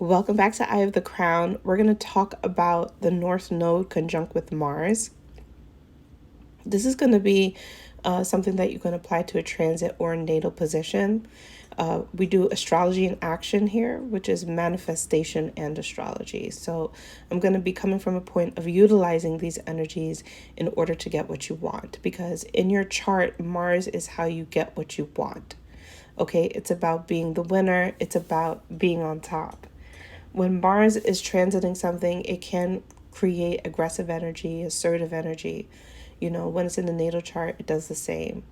Welcome back to Eye of the Crown. We're going to talk about the North Node conjunct with Mars. This is going to be something that you can apply to a transit or a natal position. We do astrology in action here, which is manifestation and astrology. So I'm going to be coming from a point of utilizing these energies in order to get what you want, because in your chart, Mars is how you get what you want. Okay, it's about being the winner, it's about being on top. When Mars is transiting something, it can create aggressive energy, assertive energy. When it's in the natal chart, it does the same.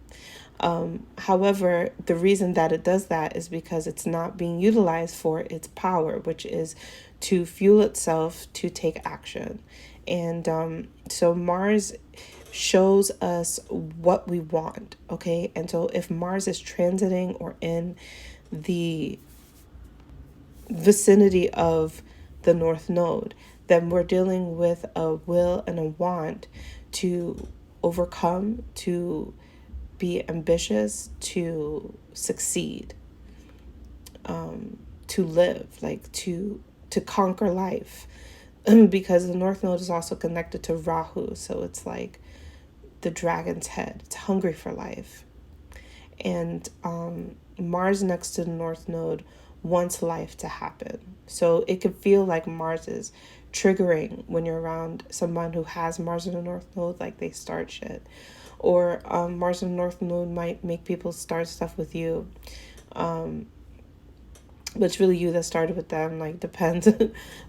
However, the reason that it does that is because it's not being utilized for its power, which is to fuel itself to take action. And so Mars shows us what we want, okay? And so if Mars is transiting or in the vicinity of the North Node, then we're dealing with a will and a want to overcome, to be ambitious, to succeed, to live, like to conquer life. Because the North Node is also connected to Rahu, so it's like the dragon's head. It's hungry for life. And Mars next to the North Node wants life to happen. So it could feel like Mars is triggering when you're around someone who has Mars in the North Node, like they start shit. Or Mars in the North Node might make people start stuff with you. But it's really you that started with them, like depends.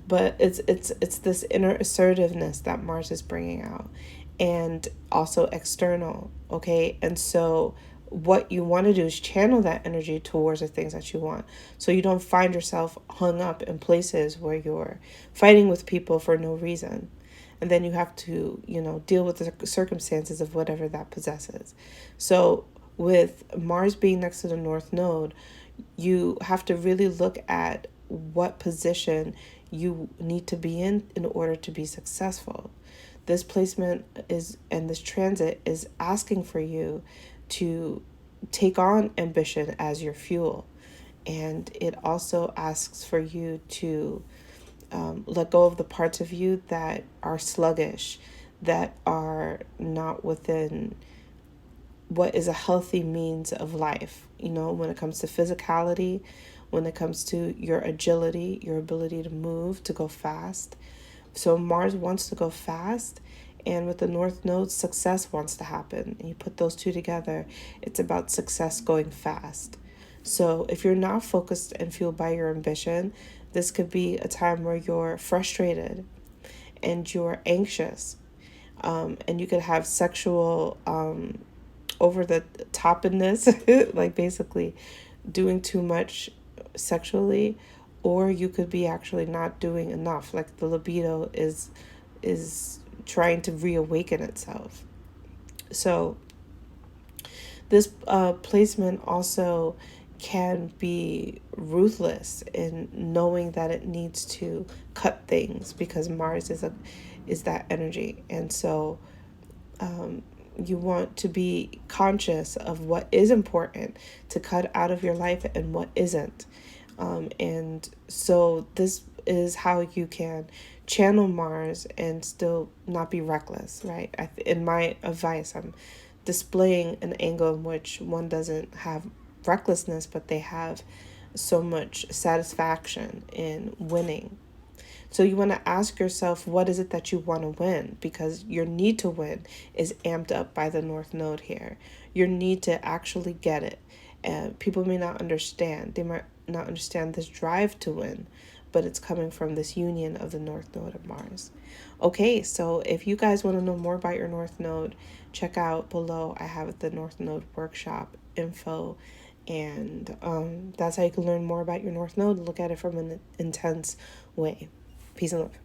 But it's this inner assertiveness that Mars is bringing out, and also external, okay? And so what you want to do is channel that energy towards the things that you want, so you don't find yourself hung up in places where you're fighting with people for no reason, and then you have to deal with the circumstances of whatever that possesses. So with Mars being next to the North Node, you have to really look at what position you need to be in order to be successful. This placement is, and this transit is asking for you to take on ambition as your fuel. And it also asks for you to let go of the parts of you that are sluggish, that are not within what is a healthy means of life, when it comes to physicality, when it comes to your agility, your ability to move, to go fast. So Mars wants to go fast, and with the North Node, success wants to happen. And you put those two together, it's about success going fast. So if you're not focused and fueled by your ambition, this could be a time where you're frustrated and you're anxious, and you could have sexual over the topness, like basically doing too much sexually, or you could be actually not doing enough, like the libido is trying to reawaken itself. So this placement also can be ruthless in knowing that it needs to cut things, because Mars is that energy. And so you want to be conscious of what is important to cut out of your life and what isn't. And so this is how you can channel Mars and still not be reckless, right? In my advice, I'm displaying an angle in which one doesn't have recklessness, but they have so much satisfaction in winning. So you want to ask yourself, what is it that you want to win? Because your need to win is amped up by the North Node here. Your need to actually get it. And people may not understand. They might not understand this drive to win, but it's coming from this union of the North Node of Mars. Okay, so if you guys want to know more about your North Node, check out below. I have the North Node workshop info. And that's how you can learn more about your North Node and look at it from an intense way. Peace and love.